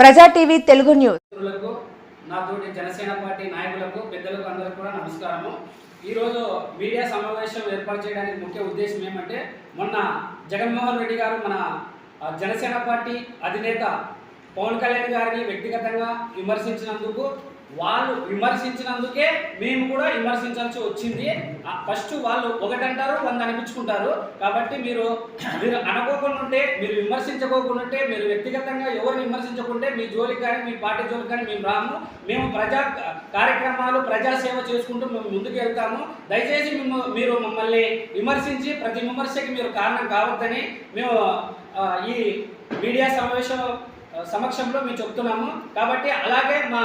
ప్రజా TV Telugu news. నాతోటి Janasena party నాయకులకు పెద్దలకు అందరికీ కూడా నమస్కారము. ఈరోజు మీడియా సమావేశం ఏర్పాటు చేయడానికి ముఖ్య ఉద్దేశం ఏమంటే, మొన్న జగన్మోహన్ రెడ్డి గారు మన జనసేన పార్టీ అధినేత పవన్ కళ్యాణ్ గారిని వ్యక్తిగతంగా విమర్శించినందుకే మేము కూడా విమర్శించాల్సి వచ్చింది. ఫస్ట్ వాళ్ళు ఒకటంటారు 100 అనిపించుకుంటారు. కాబట్టి మీరు అనుకోకుండా మీరు విమర్శించుకోకుంటే, మీరు వ్యక్తిగతంగా ఎవరిని విమర్శించకుంటే మీ జోలికి కానీ మీ పార్టీ జోలికి కానీ మేము రాము. మేము ప్రజా కార్యక్రమాలు ప్రజాసేవ చేసుకుంటూ మేము ముందుకు వెళ్తాము. దయచేసి మీరు మమ్మల్ని విమర్శించి ప్రతి విమర్శకి మీరు కారణం కావద్దని మేము ఈ మీడియా సమక్షంలో మేము చెప్తున్నాము. కాబట్టి అలాగే మా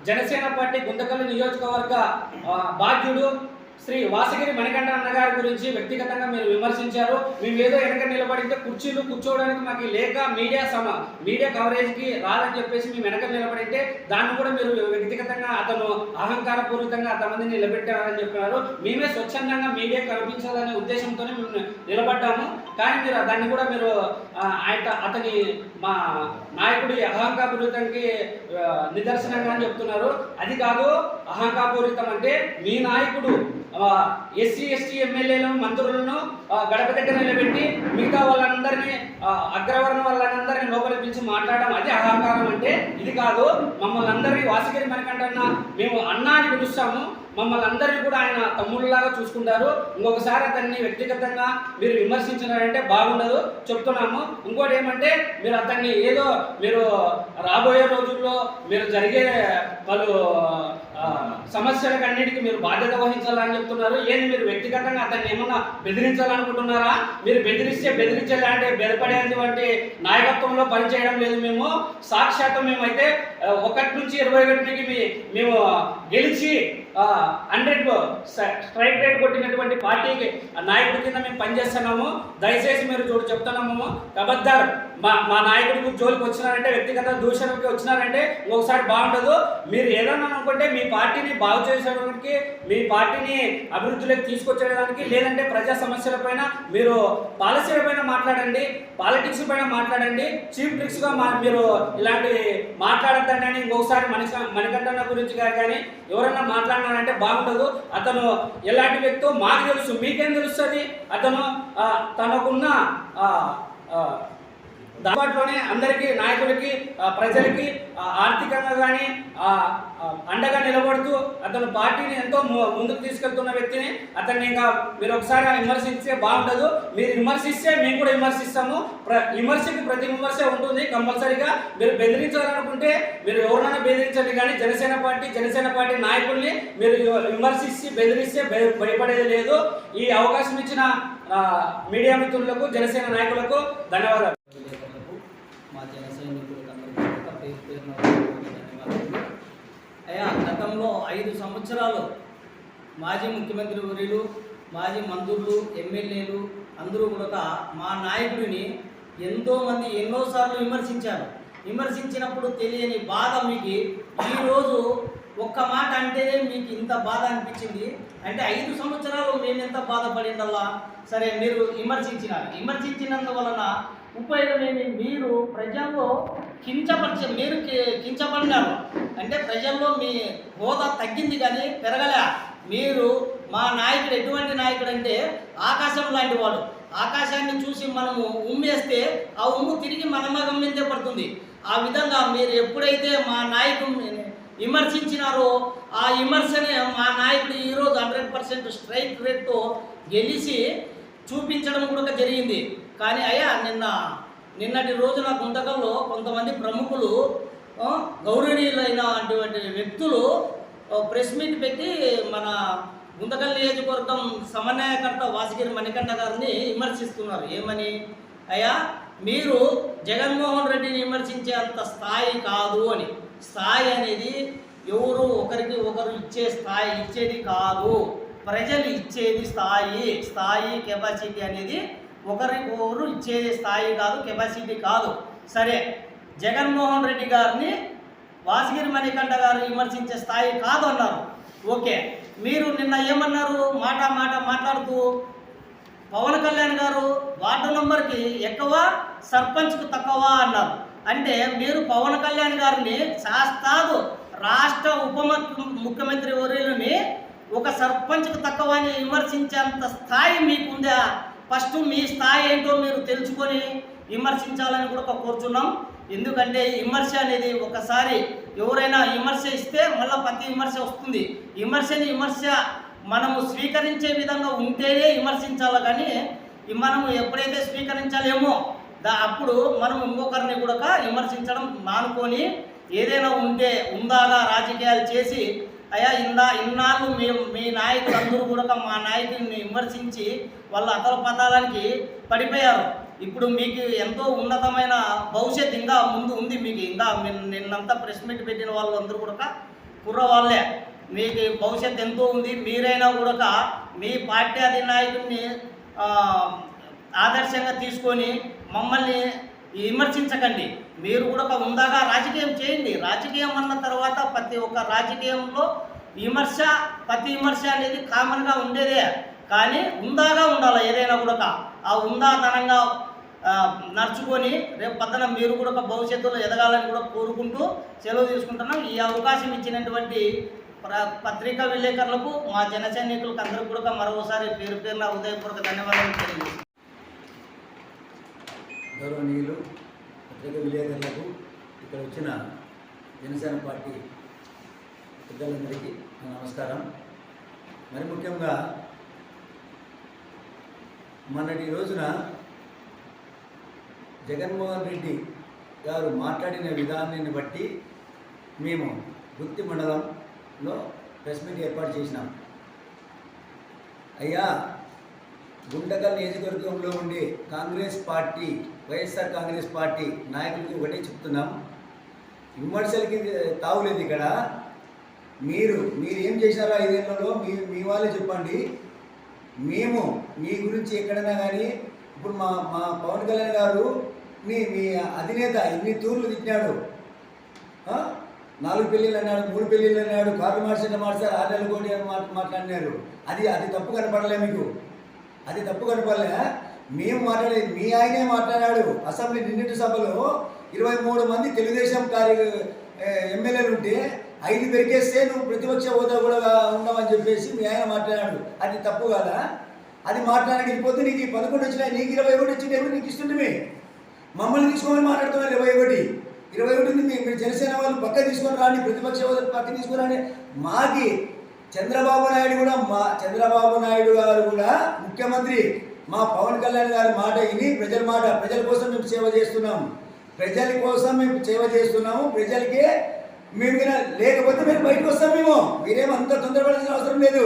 జనసేన పార్టీ గుంతకల్లు నియోజకవర్గ బాధ్యుడు శ్రీ వాసగిరి మణికంఠ అన్నగారి గురించి వ్యక్తిగతంగా మీరు విమర్శించారు. మేము ఏదో వెనక నిలబడితే కుర్చీలు కూర్చోవడానికి మాకు లేక మీడియా కవరేజ్కి రాదని చెప్పేసి మేము వెనక నిలబడితే దాన్ని కూడా మీరు వ్యక్తిగతంగా అతను అహంకారపూరితంగా అంతమందిని నిలబెట్టారని చెప్పారు. మేమే స్వచ్ఛందంగా మీడియా కనిపించాలనే ఉద్దేశంతోనే మేము నిలబడ్డాము. కానీ మీరు దాన్ని కూడా మీరు అతని మా నాయకుడి అహంకారపూరితానికి నిదర్శనంగా అని చెప్తున్నారు. అది కాదు అహంకారపూరితం అంటే, మీ నాయకుడు ఎస్సీ ఎస్టీ ఎమ్మెల్యేలను మంత్రులను గడప దగ్గర నిలబెట్టి మిగతా వాళ్ళందరినీ అగ్రవర్ణ వాళ్ళందరినీ లోపలికి పిలిచి మాట్లాడడం అది అహంకారం అంటే. ఇది కాదు. మమ్మల్ని అందరినీ వాసగిరి మణికంఠన్న మేము అన్న అని పిలుస్తాము. మమ్మల్ని అందరినీ కూడా ఆయన తమ్ముళ్ళలాగా చూసుకుంటారు. ఇంకొకసారి అతన్ని వ్యక్తిగతంగా మీరు విమర్శించినారంటే బాగుండదు చెప్తున్నాము. ఇంకోటి ఏమంటే, మీరు అతన్ని ఏదో మీరు రాబోయే రోజుల్లో మీరు జరిగే పలు సమస్యలకు అన్నిటికీ మీరు బాధ్యత వహించాలని చెప్తున్నారు. ఏంది మీరు వ్యక్తిగతంగా అతన్ని ఏమన్నా బెదిరించాలనుకుంటున్నారా? మీరు బెదిరించాలంటే బెదపడేటువంటి నాయకత్వంలో పనిచేయడం లేదు. మేము సాక్షాత్తు మేమైతే 1 నుంచి 21కి మేము గెలిచి 100 స్ట్రైక్ రేట్ కొట్టినటువంటి పార్టీకి నాయకుడి కింద మేము పనిచేస్తున్నాము. దయచేసి మీరు చెప్తున్నాము, కబద్దార్ మా నాయకుడికి జోలికి వచ్చినారంటే, వ్యక్తిగత దూషణకి వచ్చినారంటే ఒకసారి బాగుండదు. మీరు ఏదన్నా అనుకుంటే మీ పార్టీని బాగు చేసేదానికి, మీ పార్టీని అభివృద్ధిలోకి తీసుకొచ్చేదానికి, లేదంటే ప్రజా సమస్యలపైన మీరు పాలసీల పైన మాట్లాడండి, పాలిటిక్స్ పైన మాట్లాడండి. చీఫ్ ట్రిక్స్గా మీరు ఇలాంటి మాట్లాడద్దండి అని ఇంకొకసారి మణికంఠన్న గురించి కానీ ఎవరన్నా మాట్లాడినారంటే బాగుండదు. అతను ఎలాంటి వ్యక్తో మాకు తెలుసు, మీకేం తెలుస్తుంది? అతను తనకున్న దాంట్లోనే అందరికీ, నాయకులకి, ప్రజలకి ఆర్థికంగా కానీ అండగా నిలబడుతూ అతను పార్టీని ఎంతో ముందుకు తీసుకెళ్తున్న వ్యక్తిని. అతన్ని ఇంకా మీరు ఒకసారి విమర్శిస్తే బాగుండదు. మీరు విమర్శిస్తే మేము కూడా విమర్శిస్తాము. విమర్శకి ప్రతి విమర్శ ఉంటుంది కంపల్సరీగా. మీరు బెదిరించాలనుకుంటే మీరు ఎవరైనా బెదిరించండి, కానీ జనసేన పార్టీ నాయకుల్ని మీరు విమర్శిస్తే బెదిరిస్తే భయపడేది లేదు. ఈ అవకాశం ఇచ్చిన మీడియా మిత్రులకు, జనసేన నాయకులకు ధన్యవాదాలు. మా జన సైనికులకు అందరికీ పేరు ధన్యవాదాలు. అయ్యా, గతంలో 5 సంవత్సరాలు మాజీ ముఖ్యమంత్రి వర్యులు, మాజీ మంత్రులు, ఎమ్మెల్యేలు అందరూ కూడా మా నాయకుడిని ఎంతోమంది ఎన్నోసార్లు విమర్శించారు. విమర్శించినప్పుడు తెలియని బాధ మీకు ఈరోజు ఒక్క మాట అంటేనే మీకు ఇంత బాధ అనిపించింది. అంటే 5 సంవత్సరాలు మేము ఎంత బాధపడిందల్లా. సరే, మీరు విమర్శించినందువలన ఉపయోగం ఏమి? మీరు ప్రజల్లో మీరు కించపడినారు. అంటే ప్రజల్లో మీ హోదా తగ్గింది కానీ పెరగలే. మీరు మా నాయకుడు ఎటువంటి నాయకుడు అంటే ఆకాశం లాంటి వాడు. ఆకాశాన్ని చూసి మనము ఉమ్మేస్తే ఆ ఉమ్ము తిరిగి మన మగం మీదే పడుతుంది. ఆ విధంగా మీరు ఎప్పుడైతే మా నాయకుడిని విమర్శించినారో ఆ విమర్శనే మా నాయకుడు ఈరోజు 100% స్ట్రైక్ రేట్తో గెలిచి చూపించడం కూడా జరిగింది. కానీ అయ్యా, నిన్నటి రోజున గుంతకల్లో కొంతమంది ప్రముఖులు, గౌరవనీయులైన అటువంటి వ్యక్తులు ప్రెస్ మీట్ పెట్టి మన గుంతకల్ నియోజకవర్గం సమన్వయకర్త వాసగిరి మణికంఠ గారిని విమర్శిస్తున్నారు. ఏమని? అయ్యా, మీరు జగన్మోహన్ రెడ్డిని విమర్శించే అంత స్థాయి కాదు అని. స్థాయి అనేది ఎవరు ఒకరికి ఒకరు ఇచ్చేది కాదు. ప్రజలు ఇచ్చేది స్థాయి కెపాసిటీ అనేది ఒకరికొకరు ఇచ్చేది స్థాయి కాదు, కెపాసిటీ కాదు. సరే, జగన్మోహన్ రెడ్డి గారిని వాసగిరి మణికంఠ గారు విమర్శించే స్థాయి కాదు అన్నారు. ఓకే, మీరు నిన్న ఏమన్నారు? మాట మాట్లాడుతూ పవన్ కళ్యాణ్ గారు వార్డు నంబర్కి ఎక్కువ సర్పంచ్కు తక్కువ అన్నారు. అంటే మీరు పవన్ కళ్యాణ్ గారిని శాస్తాదు రాష్ట్ర ముఖ్యమంత్రి వర్యులని ఒక సర్పంచ్కు తక్కువ అని విమర్శించేంత స్థాయి మీకుందా? ఫస్ట్ మీ స్థాయి ఏంటో మీరు తెలుసుకొని విమర్శించాలని కూడా కోరుచున్నాం. ఎందుకంటే విమర్శ అనేది ఒకసారి ఎవరైనా విమర్శ ఇస్తే మళ్ళీ ప్రతి విమర్శ వస్తుంది. విమర్శ మనము స్వీకరించే విధంగా ఉంటేనే విమర్శించాలి, కానీ మనము ఎప్పుడైతే స్వీకరించాలేమో అప్పుడు మనం ఇంకొకరిని కూడా విమర్శించడం మానుకొని ఏదైనా ఉందాగా రాజకీయాలు చేసి అయ్యా ఇన్నాళ్ళు మీ నాయకులందరూ కూడా మా నాయకుడిని విమర్శించి వాళ్ళ అతల పతాలానికి పడిపోయారు. ఇప్పుడు మీకు ఎంతో ఉన్నతమైన భవిష్యత్తు ఇంకా ముందు ఉంది. మీకు ఇంకా నిన్నంతా ప్రెస్ మీట్ పెట్టిన వాళ్ళందరూ కూడా కుర్రవాళ్ళే. మీకు భవిష్యత్తు ఎంతో ఉంది. మీరైనా కూడా మీ పార్టీ అధినాయకుడిని ఆదర్శంగా తీసుకొని మమ్మల్ని విమర్శించకండి. మీరు కూడా ఉందాగా రాజకీయం చేయండి. రాజకీయం అన్న తర్వాత ప్రతి ఒక్క రాజకీయంలో ప్రతి విమర్శ అనేది కామన్గా ఉండేదే, కానీ ఉందాగా ఉండాలి. ఏదైనా కూడా ఆ ఉందాతనంగా నడుచుకొని రేపు పక్కన మీరు కూడా భవిష్యత్తులో ఎదగాలని కూడా కోరుకుంటూ సెలవు తీసుకుంటున్నాం. ఈ అవకాశం ఇచ్చినటువంటి పత్రికా విలేకరులకు మా జన సైనికులకు అందరికీ కూడా మరోసారి పేరున ఉదయపూర్వక ధన్యవాదాలు తెలియజేస్తాను. గౌరవనీయులు పత్రికా విలేకరులకు, ఇక్కడ వచ్చిన జనసేన పార్టీ పెద్దలందరికీ నమస్కారం. మరి ముఖ్యంగా మొన్నటి రోజున జగన్మోహన్ రెడ్డి గారు మాట్లాడిన విధానాన్ని బట్టి మేము గుత్తి మండలంలో ప్రెస్ మీట్ ఏర్పాటు చేసినాం. అయ్యా, గుంటకల్ నియోజకవర్గంలో ఉండే వైఎస్ఆర్ కాంగ్రెస్ పార్టీ నాయకులకి ఒకటే చెప్తున్నాం, విమర్శలకి తావులేదు. ఇక్కడ మీరు ఏం చేశారో 5 ఏళ్లలో మీ వాళ్ళే చెప్పండి. మేము మీ గురించి ఎక్కడైనా కానీ ఇప్పుడు మా పవన్ కళ్యాణ్ గారు మీ అధినేత ఎన్ని తూర్లు తిట్టినాడు. 4 పెళ్ళిళ్ళు అన్నాడు, 3 పెళ్ళిళ్ళు అన్నాడు, కార్లు మార్చారు 6 నెలల కోటి అని మాట్లాడినారు. అది తప్పు కనపడలే మీకు? అది తప్పు కనపడలే? మేము మాట్లాడేది మీ ఆయనే మాట్లాడాడు. అసెంబ్లీ నిన్నటి సభలో 23 మంది తెలుగుదేశం ఎమ్మెల్యేలు ఉంటే 5 పెరిగేస్తే నువ్వు ప్రతిపక్ష హోదా కూడా ఉండవని చెప్పేసి మీ ఆయన మాట్లాడాడు. అది తప్పు కాదా? అది మాట్లాడడానికి పోతే నీకు 11 వచ్చినాయి, నీకు 21 వచ్చింటే నీకు ఇస్తుంటే మమ్మల్ని తీసుకోమని మాట్లాడుతున్నారు. 21 మీరు జనసేన వాళ్ళు పక్క తీసుకొని రాండి, ప్రతిపక్ష హోదా పక్క తీసుకొని రాండి. మాకి చంద్రబాబు నాయుడు గారు కూడా ముఖ్యమంత్రి, మా పవన్ కళ్యాణ్ గారి మాట విని ప్రజల కోసం మేము సేవ చేస్తున్నాం. ప్రజలకే మేము లేకపోతే మేము బయటకు వస్తాం. మీరేం అంత తొందరపడాల్సిన అవసరం లేదు.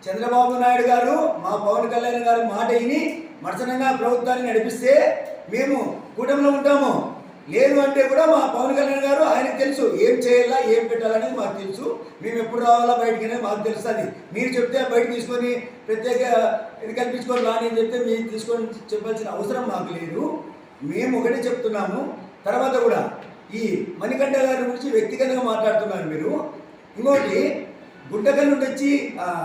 చంద్రబాబు నాయుడు గారు మా పవన్ కళ్యాణ్ గారి మాట విని మడసనంగా ప్రభుత్వాన్ని నడిపిస్తే మేము కూటమిలో ఉంటాము. లేదు అంటే కూడా మా పవన్ కళ్యాణ్ గారు ఆయనకు తెలుసు ఏం చేయాలా, ఏం పెట్టాలనేది మాకు తెలుసు. మేము ఎప్పుడు రావాలా బయటికి అనేది మాకు తెలుస్తుంది. మీరు చెప్తే బయట తీసుకొని ప్రత్యేక ఇది కల్పించుకొని రాని అని చెప్తే మీరు తీసుకొని చెప్పాల్సిన అవసరం మాకు లేదు. మేము ఒకటే చెప్తున్నాము. తర్వాత కూడా ఈ మణికంఠ గారి గురించి వ్యక్తిగతంగా మాట్లాడుతున్నారు మీరు. ఇంకోటి గుంటకల్ నుండి వచ్చి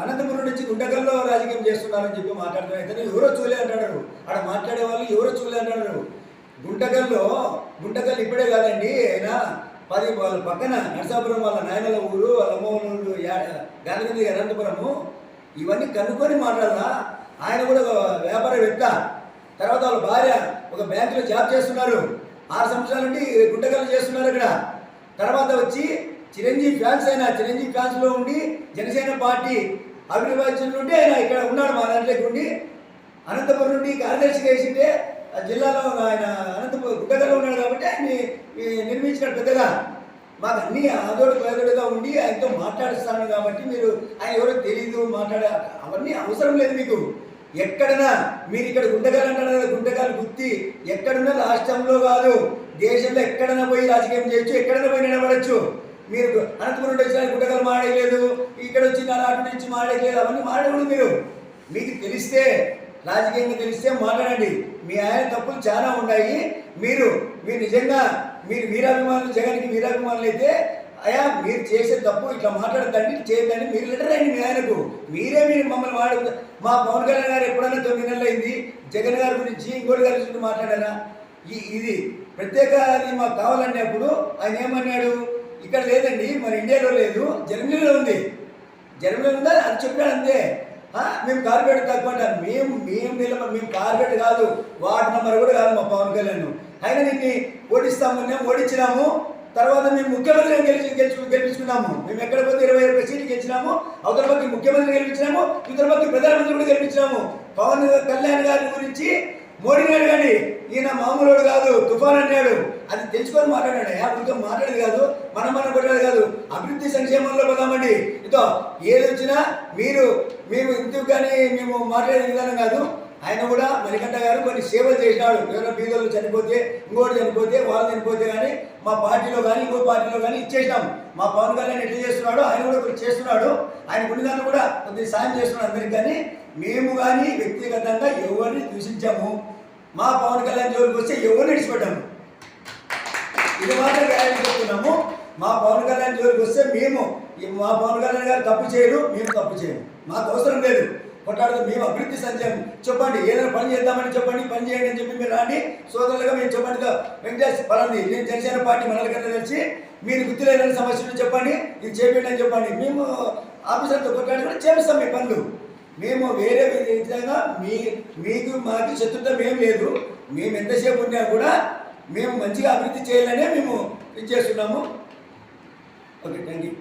అనంతపురం నుండి వచ్చి గుంటకల్లో రాజకీయం చేస్తున్నారని చెప్పి మాట్లాడుతున్నారు. అయితే ఎవరో చూలే అంటున్నారు, అక్కడ మాట్లాడే వాళ్ళు ఎవరో చూలే అంటున్నారు. గుంటకల్ ఇప్పుడే కాదండి, ఆయన 10 వాళ్ళ పక్కన నరసాపురం వాళ్ళ నాయనల ఊరు, వాళ్ళ అమ్మవాళ్ళు గాంధీ అనంతపురము, ఇవన్నీ కనుక్కొని మాట్లాడాలా. ఆయన కూడా ఒక వ్యాపారవేత్త. తర్వాత వాళ్ళ భార్య ఒక బ్యాంకులో జాబ్ చేస్తున్నారు. 6 సంవత్సరాల నుండి గుంటకల్లో చేస్తున్నారు అక్కడ. తర్వాత వచ్చి చిరంజీవి ఫ్యాన్స్లో ఉండి జనసేన పార్టీ అభివృద్ధి నుండి ఆయన ఇక్కడ ఉన్నాడు. మా దాంట్లోకి ఉండి అనంతపురం నుండి కార్యదర్శిగా వేసింటే జిల్లాలో ఆయన అనంతపురం గుంటకల్లో ఉన్నాడు కాబట్టి ఆయన్ని నిర్మించినాడు పెద్దగా. మాకు అన్నీ పేదోడుగా ఉండి ఆయనతో మాట్లాడిస్తాను కాబట్టి మీరు ఆయన ఎవరో తెలీదు అవన్నీ అవసరం లేదు మీకు. ఎక్కడైనా మీరు ఇక్కడ గుంటకల్ అంటారు కదా, గుంటకల్ గుత్తి ఎక్కడున్నా రాష్ట్రంలో కాదు దేశంలో ఎక్కడైనా పోయి రాజకీయం చేయొచ్చు, ఎక్కడైనా పోయి నిలబడచ్చు. మీరు అనంతపురం నుండి వచ్చిన గుంటకల్ మాడలేదు, ఇక్కడ వచ్చి అటు నుంచి మాడలేదు, అవన్నీ మాడకూడదు. మీకు తెలిస్తే రాజకీయంగా తెలిస్తే మాట్లాడండి. మీ ఆయన తప్పులు చాలా ఉన్నాయి. మీరు నిజంగా వీరాభిమానులు, జగన్కి వీరాభిమానులు అయితే అయ్యా మీరు చేసే తప్పు ఇట్లా మాట్లాడదండి చేయొద్దని మీరు లెటర్ అయింది మీ ఆయనకు. మీరు మమ్మల్ని మా పవన్ కళ్యాణ్ గారు ఎప్పుడైనా 9 నెలలు అయింది జగన్ గారి గురించి ఇంకోటి గారి గురించి మాట్లాడారా? ఇది ప్రత్యేక అది మాకు కావాలంటే అప్పుడు ఆయన ఏమన్నాడు, ఇక్కడ లేదండి మన ఇండియాలో లేదు జర్మనీలో ఉంది. జర్మనీలో ఉందా అది చెప్పాడు అంతే. మేము కార్పొరేట్ తక్కువ మేము కార్పొరేట్ కాదు, వార్డు నెంబర్ కూడా కాదు మా పవన్ కళ్యాణ్. అయినా దీన్ని ఓడించినాము. తర్వాత మేము ముఖ్యమంత్రిని గెలిపించుకున్నాము. మేము ఎక్కడ పోతే 21 సీట్లు గెలిచినాము. అవతల పక్క ముఖ్యమంత్రిని గెలిపించినాము, ఇతర పక్క ప్రధానమంత్రి కూడా గెలిపించినాము. పవన్ కళ్యాణ్ గారి గురించి మోడీ గారు కానీ ఈయన మామూలు కాదు తుఫాన్ అన్నాడు. అది తెలుసుకొని మాట్లాడాడు. ఇంకా మాట్లాడేది కాదు, మనం కొట్టేది కాదు. అభివృద్ధి సంక్షేమంలో పోదామండి. ఇదో ఏది వచ్చినా మేము ఇందుకు కానీ మేము మాట్లాడే విధానం కాదు. ఆయన కూడా మణికంఠ గారు కొన్ని సేవలు చేసినాడు. ఎవరైనా బీదలు చనిపోతే ఇంకోటి చనిపోతే వాళ్ళు చనిపోతే కానీ మా పార్టీలో కానీ ఇంకో పార్టీలో కానీ ఇచ్చేసినాం. మా పవన్ కళ్యాణ్ ఎట్లా చేస్తున్నాడు ఆయన కూడా కొన్ని చేస్తున్నాడు. ఆయన కొన్ని దాన్ని కూడా కొద్దిగా సాయం చేస్తున్నాడు అందరికి. కానీ మేము కానీ వ్యక్తిగతంగా ఎవరిని దూషించాము, మా పవన్ కళ్యాణ్ జోలికి వస్తే ఎవరిని విడిచిపెట్టాము. ఇది మాత్రం గ్యారెంటీ చెప్తున్నాము. మా పవన్ కళ్యాణ్ జోలికి వస్తే మా పవన్ కళ్యాణ్ గారు తప్పు చేయరు, మేము తప్పు చేయము. మాకు అవసరం లేదు కొట్లాడుతూ. మేము అభివృద్ధి సంక్షేమం చెప్పండి, ఏదైనా పని చేద్దామని చెప్పండి, పని చేయండి అని చెప్పి మీరు రాండి. సోదరులుగా మేము చెప్పండి, వెంకటేష్ పలాంది నేను జనసేన పార్టీ మనలకన్నా తెలిసి మీరు గుర్తు లేదని సమస్యలు చెప్పండి, ఇది చేయండి అని చెప్పండి. మేము ఆఫీసర్తో కొట్లాడి కూడా చేపిస్తాం మీ పనులు. మేము వేరే విధంగా మీకు మాకు శత్రుత్వం ఏం లేదు. మేము ఎంతసేపు ఉన్నా కూడా మేము మంచిగా అభివృద్ధి చేయాలనే మేము ఇది చేస్తున్నాము. Okay, thank you.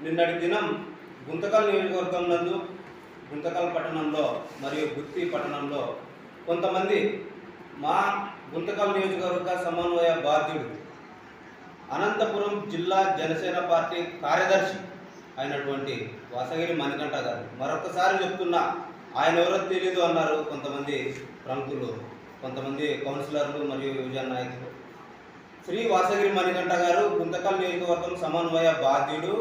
నిన్నటి దినం గుంతకల్ నియోజకవర్గం నందు గుంతకల్ పట్టణంలో మరియు గుత్తి పట్టణంలో కొంతమంది మా గుంతకల్ నియోజకవర్గ సమన్వయ బాధ్యుడు అనంతపురం జిల్లా జనసేన పార్టీ కార్యదర్శి అయినటువంటి వాసగిరి మణికంఠ గారు, మరొకసారి చెప్తున్నా ఆయన ఎవరో తెలియదు అన్నారు కొంతమంది ప్రముఖులు, కొంతమంది కౌన్సిలర్లు మరియు యువజన నాయకులు. శ్రీ వాసగిరి మణికంఠ గారు గుంతకల్ నియోజకవర్గం సమన్వయ బాధ్యుడు,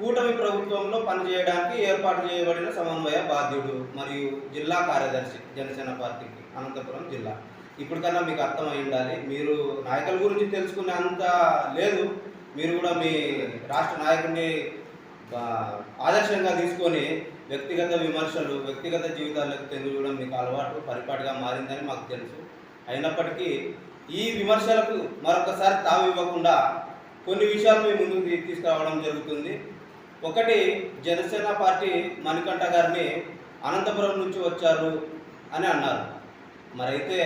కూటమి ప్రభుత్వంలో పనిచేయడానికి ఏర్పాటు చేయబడిన సమన్వయ బాధ్యుడు మరియు జిల్లా కార్యదర్శి జనసేన పార్టీకి అనంతపురం జిల్లా. ఇప్పటికన్నా మీకు అర్థమై ఉండాలి. మీరు నాయకుల గురించి తెలుసుకునే అంత లేదు. మీరు కూడా మీ రాష్ట్ర నాయకుడిని ఆదర్శంగా తీసుకొని వ్యక్తిగత విమర్శలు, వ్యక్తిగత జీవితాలకు తెలియడం మీకు అలవాటు పరిపాటిగా మారిందని మాకు తెలుసు. అయినప్పటికీ ఈ విమర్శలకు మరొకసారి తావు ఇవ్వకుండా కొన్ని విషయాలు మీ ముందుకు తీసుకురావడం జరుగుతుంది. ఒకటి, జనసేన పార్టీ మణికంఠ గారిని అనంతపురం నుంచి వచ్చారు అని అన్నారు. మరైతే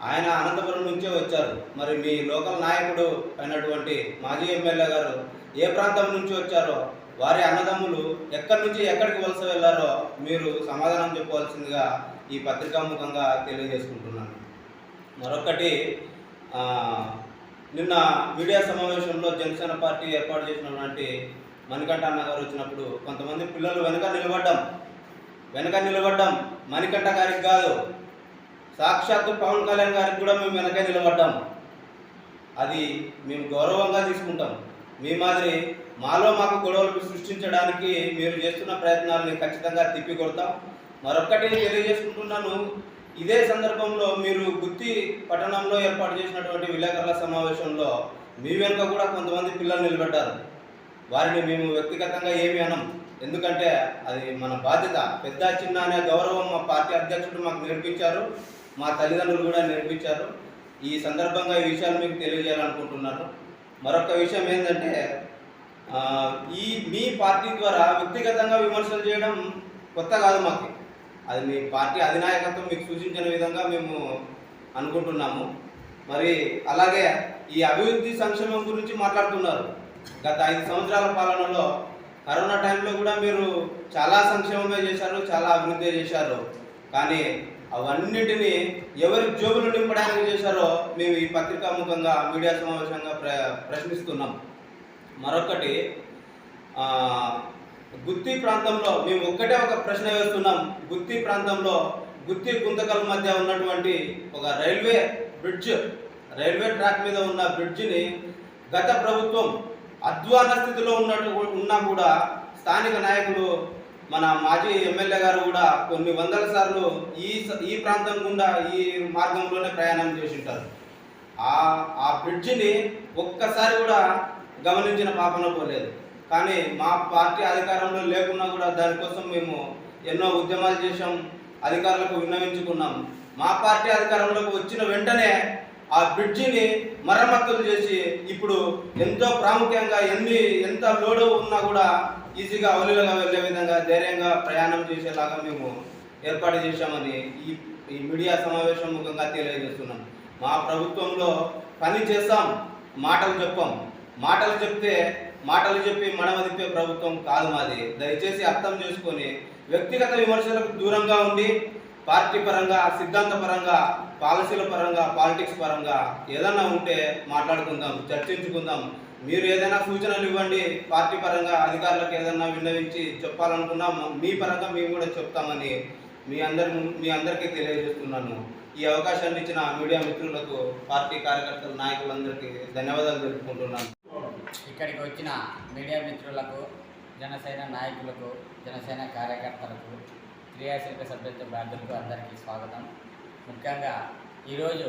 ఆయన అనంతపురం నుంచే వచ్చారు. మరి మీ లోకల్ నాయకుడు అయినటువంటి మాజీ ఎమ్మెల్యే గారు ఏ ప్రాంతం నుంచి వచ్చారో, వారి అన్నదమ్ములు ఎక్కడి నుంచి ఎక్కడికి వలస వెళ్ళారో మీరు సమాధానం చెప్పవలసిందిగా ఈ పత్రికాముఖంగా తెలియజేసుకుంటున్నాను. మరొకటి, నిన్న మీడియా సమావేశంలో జనసేన పార్టీ ఏర్పాటు చేసినటువంటి మణికంఠ అన్న గారు వచ్చినప్పుడు కొంతమంది పిల్లలు వెనక నిలబడ్డాం మణికంఠ గారికి కాదు, సాక్షాత్తు పవన్ కళ్యాణ్ గారికి కూడా మేము వెనక నిలబడ్డాం. అది మేము గౌరవంగా తీసుకుంటాం. మీ మాదిరి మాకు గొడవలు సృష్టించడానికి మీరు చేస్తున్న ప్రయత్నాలని ఖచ్చితంగా తిప్పికొడతాం. మరొక్కటి తెలియజేసుకుంటున్నాను, ఇదే సందర్భంలో మీరు గుత్తి పట్టణంలో ఏర్పాటు చేసినటువంటి విలేకరుల సమావేశంలో మీ వెనుక కూడా కొంతమంది పిల్లలు నిలబడ్డారు. వారిని మేము వ్యక్తిగతంగా ఏమీ అనం, ఎందుకంటే అది మన బాధ్యత. పెద్ద చిన్న అనే గౌరవం మా పార్టీ అధ్యక్షుడు మాకు నేర్పించారు, మా తల్లిదండ్రులు కూడా నేర్పించారు. ఈ సందర్భంగా ఈ విషయాలు మీకు తెలియజేయాలనుకుంటున్నాను. మరొక విషయం ఏంటంటే, మీ పార్టీ ద్వారా వ్యక్తిగతంగా విమర్శలు చేయడం కొత్త కాదు మాకు. అది మీ పార్టీ అధినాయకత్వం మీకు సూచించిన విధంగా మేము అనుకుంటున్నాము. మరి అలాగే ఈ అభివృద్ధి సంక్షేమం గురించి మాట్లాడుతున్నారు. గత 5 సంవత్సరాల పాలనలో కరోనా టైంలో కూడా మీరు చాలా సంక్షేమమే చేశారు, చాలా అభివృద్ధి చేశారు. కానీ అవన్నిటినీ ఎవరి జోబులు నింపడానికి చేశారో మేము ఈ పత్రికాముఖంగా మీడియా సమావేశంగా ప్రశ్నిస్తున్నాం. మరొకటి, గుత్తి ప్రాంతంలో మేము ఒక్కటే ఒక ప్రశ్న వేస్తున్నాం. గుత్తి ప్రాంతంలో గుత్తి గుంతకల్ మధ్య ఉన్నటువంటి ఒక రైల్వే బ్రిడ్జ్ రైల్వే ట్రాక్ మీద ఉన్న బ్రిడ్జిని గత ప్రభుత్వం అధ్వాన స్థితిలో ఉన్నా కూడా స్థానిక నాయకులు మన మాజీ ఎమ్మెల్యే గారు కూడా కొన్ని వందల సార్లు ఈ ప్రాంతం గుండా ఈ మార్గంలోనే ప్రయాణం చేసి ఉంటారు. ఆ బ్రిడ్జిని ఒక్కసారి కూడా గమనించిన పాపన పోలేదు. కానీ మా పార్టీ అధికారంలో లేకున్నా కూడా దానికోసం మేము ఎన్నో ఉద్యమాలు చేశాం, అధికారులకు విన్నవించుకున్నాం. మా పార్టీ అధికారంలోకి వచ్చిన వెంటనే ఆ బ్రిడ్జిని మరమ్మతులు చేసి ఇప్పుడు ఎంతో ప్రాముఖ్యంగా ఎంత లోడు ఉన్నా కూడా ఈజీగా అవలీలగా వెళ్ళే విధంగా ధైర్యంగా ప్రయాణం చేసేలాగా మేము ఏర్పాటు చేశామని ఈ మీడియా సమావేశం ముఖంగా తెలియజేస్తున్నాం. మా ప్రభుత్వంలో పని చేస్తాం, మాటలు చెప్పాం. మాటలు చెప్పి మడమ తిప్పే ప్రభుత్వం కాదు మాది. దయచేసి అర్థం చేసుకొని వ్యక్తిగత విమర్శలకు దూరంగా ఉండి పార్టీ పరంగా, సిద్ధాంత పరంగా, పాలసీల పరంగా, పాలిటిక్స్ పరంగా ఏదన్నా ఉంటే మాట్లాడుకుందాం, చర్చించుకుందాం. మీరు ఏదైనా సూచనలు ఇవ్వండి, పార్టీ పరంగా అధికారులకు ఏదైనా విన్నవించి చెప్పాలనుకున్నా మీ పరంగా మేము కూడా చెప్తామని మీ అందరికీ తెలియజేస్తున్నాను. ఈ అవకాశాన్ని ఇచ్చిన మీడియా మిత్రులకు, పార్టీ కార్యకర్తల నాయకులందరికీ ధన్యవాదాలు తెలుపుకుంటున్నాను. ఇక్కడికి వచ్చిన మీడియా మిత్రులకు, జనసేన నాయకులకు, జనసేన కార్యకర్తలకు, క్రియాశీలక సభ్యత్వ బాధ్యులకు అందరికీ స్వాగతం. ముఖ్యంగా ఈరోజు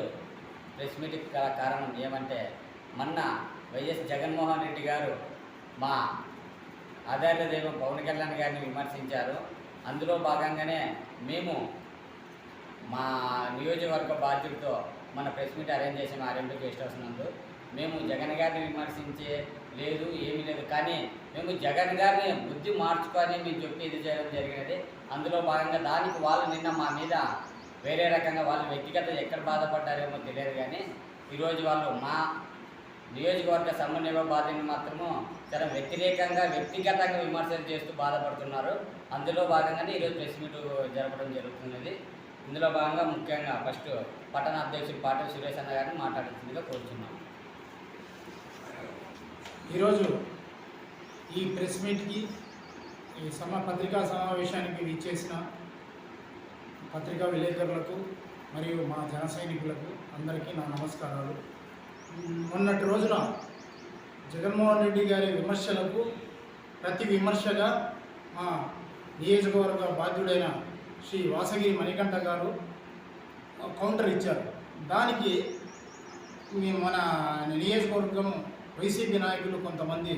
ప్రెస్ మీట్కి గల కారణం ఏమంటే, మొన్న వైఎస్ జగన్మోహన్ రెడ్డి గారు మా ఆధార దైవం పవన్ కళ్యాణ్ గారిని విమర్శించారు. అందులో భాగంగానే మేము మా నియోజకవర్గ బాధ్యులతో మన ప్రెస్ మీట్ అరేంజ్ చేసాం ఆర్ఎంపీ గెస్ట్ హౌస్ నందు. మేము జగన్ గారిని విమర్శించే లేదు, ఏమీ లేదు, కానీ మేము జగన్ గారిని బుద్ధి మార్చుకొని మేము చెప్పి ఇది చేయడం జరిగినది. అందులో భాగంగా దానికి వాళ్ళు నిన్న మా మీద వేరే రకంగా వాళ్ళు వ్యక్తిగత ఎక్కడ బాధపడ్డారేమో తెలియదు, కానీ ఈరోజు వాళ్ళు మా నియోజకవర్గ సమన్వయ బాధ్యతను మాత్రము చాలా వ్యక్తిగతంగా విమర్శలు చేస్తూ బాధపడుతున్నారు. అందులో భాగంగానే ఈరోజు ప్రెస్ మీట్ జరపడం జరుగుతున్నది. ఇందులో భాగంగా ముఖ్యంగా ఫస్ట్ పట్టణ అధ్యక్షుడు పాటిల్ సురేష్ అన్న గారిని మాట్లాడుతుందిగా కోరుతున్నాం. ఈరోజు ఈ ప్రెస్ మీట్కి, ఈ పత్రికా సమావేశానికి విచ్చేసిన పత్రికా విలేకరులకు మరియు మా జన సైనికులకు అందరికీ నా నమస్కారాలు. మొన్నటి రోజున జగన్మోహన్ రెడ్డి గారి విమర్శలకు ప్రతి విమర్శగా మా నియోజకవర్గ బాధ్యుడైన శ్రీ వాసగిరి మణికంఠ గారు కౌంటర్ ఇచ్చారు. దానికి మన నియోజకవర్గం వైసీపీ నాయకులు కొంతమంది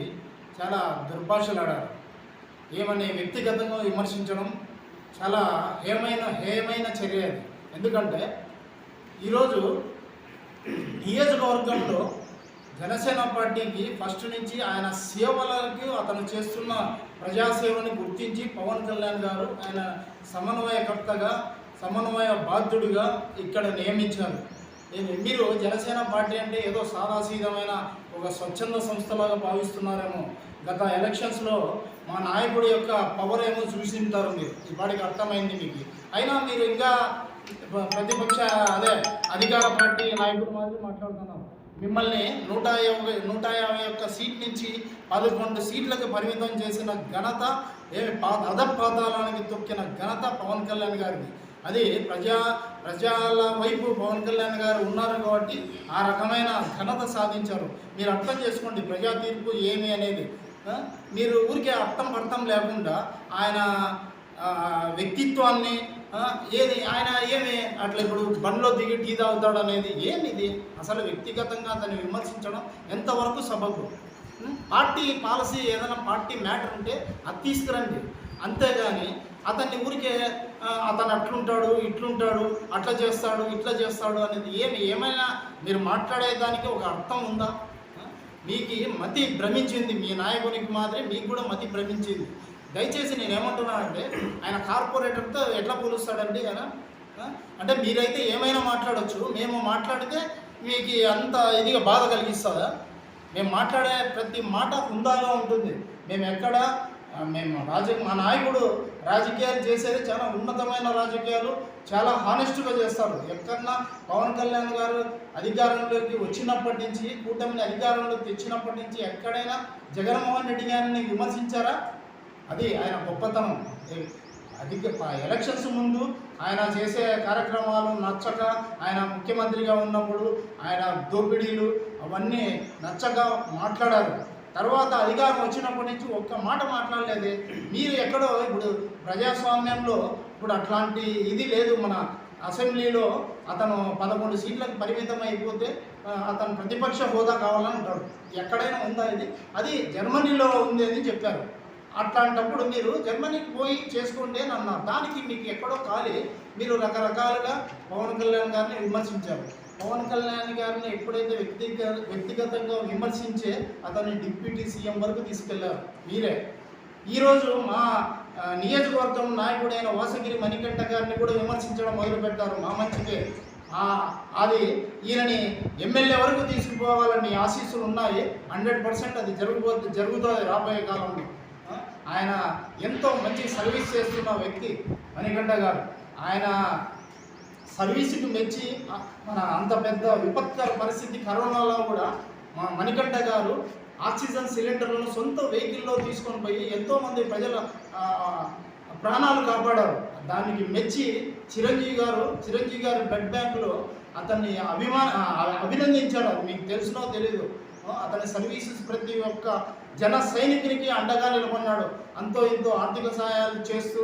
చాలా దుర్భాషలాడారు. ఏమని వ్యక్తిగతంగా విమర్శించడం చాలా హేయమైన చర్య అది. ఎందుకంటే ఈరోజు నియోజకవర్గంలో జనసేన పార్టీకి ఫస్ట్ నుంచి ఆయన సేవలకు, అతను చేస్తున్న ప్రజాసేవని గుర్తించి పవన్ కళ్యాణ్ గారు ఆయన సమన్వయకర్తగా, సమన్వయ బాధ్యుడిగా ఇక్కడ నియమించారు. మీరు జనసేన పార్టీ అంటే ఏదో సాదాసీదమైన ఒక స్వచ్ఛంద సంస్థలాగా భావిస్తున్నారేమో. గత ఎలక్షన్స్లో మా నాయకుడి యొక్క పవర్ ఏమో చూసింటారు మీరు, ఇప్పటికి అర్థమైంది మీకు. అయినా మీరు ఇంకా ప్రతిపక్ష అధికార పార్టీ నాయకుడు మాదిరి మాట్లాడుతున్నారు. మిమ్మల్ని 150 సీట్ నుంచి 11 సీట్లకు పరిమితం చేసిన ఘనత, అధపాతాళానికి తొక్కిన ఘనత పవన్ కళ్యాణ్ గారిది. అది ప్రజల వైపు పవన్ కళ్యాణ్ గారు ఉన్నారు కాబట్టి ఆ రకమైన ఘనత సాధించారు. మీరు అర్థం చేసుకోండి ప్రజా తీర్పు ఏమి అనేది. మీరు ఊరికే అర్థం లేకుండా ఆయన వ్యక్తిత్వాన్ని ఆయన ఏమి అట్లా ఇప్పుడు బండ్లో దిగి టీ తాగుతాడు అనేది ఏమిది? అసలు వ్యక్తిగతంగా అతన్ని విమర్శించడం ఎంతవరకు సబబు? పార్టీ పాలసీ ఏదైనా పార్టీ మ్యాటర్ ఉంటే అది తీసుకురండి, అంతేగాని అతన్ని ఊరికే అతను అట్లుంటాడు, ఇట్లుంటాడు, అట్లా చేస్తాడు, ఇట్లా చేస్తాడు అనేది ఏమైనా మీరు మాట్లాడేదానికి ఒక అర్థం ఉందా? మీకు మతి భ్రమించింది, మీ నాయకునికి మాదిరి మీకు కూడా మతి భ్రమించింది. దయచేసి నేను ఏమంటున్నానంటే, ఆయన కార్పొరేటర్తో ఎట్లా పోలుస్తాడండి ఆయన? అంటే మీరైతే ఏమైనా మాట్లాడవచ్చు, మేము మాట్లాడితే మీకు అంత ఇదిగా బాధ కలిగిస్తుందా? మేము మాట్లాడే ప్రతి మాట హుందాగా ఉంటుంది. మా నాయకుడు రాజకీయాలు చేసేది చాలా ఉన్నతమైన రాజకీయాలు, చాలా హానెస్ట్గా చేస్తారు. ఎక్కడన్నా పవన్ కళ్యాణ్ గారు అధికారంలోకి వచ్చినప్పటి నుంచి, కూటమిని అధికారంలోకి తెచ్చినప్పటి నుంచి ఎక్కడైనా జగన్మోహన్ రెడ్డి గారిని విమర్శించారా? అది ఆయన గొప్పతనం. ఎలక్షన్స్ ముందు ఆయన చేసే కార్యక్రమాలు నచ్చక, ఆయన ముఖ్యమంత్రిగా ఉన్నప్పుడు ఆయన దోపిడీలు అవన్నీ నచ్చక మాట్లాడారు. తర్వాత అధికారం వచ్చినప్పటి నుంచి ఒక్క మాట మాట్లాడలేదే. మీరు ఎక్కడో ఇప్పుడు ప్రజాస్వామ్యంలో ఇప్పుడు అట్లాంటి ఇది లేదు. మన అసెంబ్లీలో అతను 11 సీట్లకు పరిమితం అయిపోతే అతను ప్రతిపక్ష హోదా కావాలని అంటాడు. ఎక్కడైనా ఉందా ఇది? అది జర్మనీలో ఉంది అని చెప్పారు. అట్లాంటప్పుడు మీరు జర్మనీకి పోయి చేసుకోండి అని అన్నారు. దానికి మీకు ఎక్కడో ఖాళీ. మీరు రకరకాలుగా పవన్ కళ్యాణ్ గారిని విమర్శించారు. పవన్ కళ్యాణ్ గారిని ఎప్పుడైతే వ్యక్తిగతంగా విమర్శించే అతన్ని డిప్యూటీ సీఎం వరకు తీసుకెళ్లారు మీరే. ఈరోజు మా నియోజకవర్గం నాయకుడైన వాసగిరి మణికంఠ గారిని కూడా విమర్శించడం మొదలుపెట్టారు. మా మంచికే అది ఈయనని ఎమ్మెల్యే వరకు తీసుకుపోవాలని ఆశీస్సులు ఉన్నాయి. 100% అది జరుగుతుంది రాబోయే కాలంలో. ఆయన ఎంతో మంచి సర్వీస్ చేస్తున్న వ్యక్తి మణికంఠ గారు. ఆయన సర్వీసుకు మెచ్చి మన అంత పెద్ద విపత్కర పరిస్థితి కరోనాలో కూడా మా మణికంఠ గారు ఆక్సిజన్ సిలిండర్లను సొంత వెహికల్లో తీసుకొని పోయి ఎంతోమంది ప్రజల ప్రాణాలు కాపాడారు. దానికి మెచ్చి చిరంజీవి గారు బ్లడ్ బ్యాంకులో అతన్ని అభినందించారు. అది మీకు తెలుసునో తెలీదు. అతని సర్వీసెస్ ప్రతి ఒక్క జన సైనికునికి అండగా నిలబడినాడు. అంతో ఇంతో ఆర్థిక సహాయాలు చేస్తూ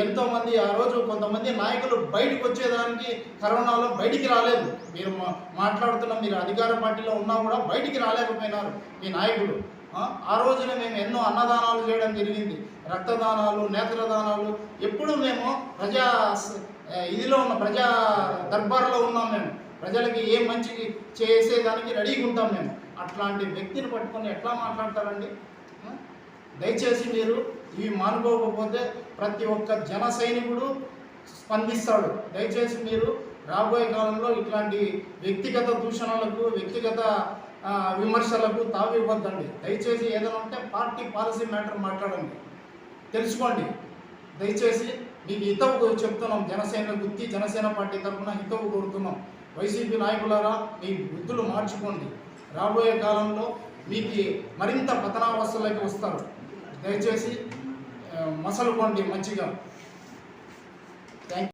ఎంతోమంది ఆ రోజు కొంతమంది నాయకులు బయటకు వచ్చేదానికి కరోనాలో బయటికి రాలేదు. మీరు మాట్లాడుతున్న మీరు అధికార పార్టీలో ఉన్నా కూడా బయటికి రాలేకపోయినారు మీ నాయకులు. ఆ రోజున మేము ఎన్నో అన్నదానాలు చేయడం జరిగింది. రక్తదానాలు, నేత్రదానాలు. ఎప్పుడు మేము ప్రజా దర్బార్లో ఉన్నాం. మేము ప్రజలకి ఏ మంచి చేసేదానికి రెడీగా ఉంటాం మేము. అట్లాంటి వ్యక్తిని పట్టుకొని ఎట్లా మాట్లాడతారండి? దయచేసి మీరు ఇవి మానుకోకపోతే ప్రతి ఒక్క జన సైనికుడు స్పందిస్తాడు. దయచేసి మీరు రాబోయే కాలంలో ఇట్లాంటి వ్యక్తిగత దూషణలకు, వ్యక్తిగత విమర్శలకు తావివ్వద్దండి. దయచేసి ఏదైనా ఉంటే పార్టీ పాలసీ మ్యాటర్ మాట్లాడండి, తెలుసుకోండి. దయచేసి మీకు హితవు చెప్తున్నాం. జనసేన పార్టీ తరఫున హితవు కోరుతున్నాం. వైసీపీ నాయకులారా, మీ బుద్ధులు మార్చుకోండి. రాబోయే కాలంలో మీకు మరింత పతనావస్థలోకి వస్తారు. దయచేసి మసలుకోండి మంచిగా. Thank you.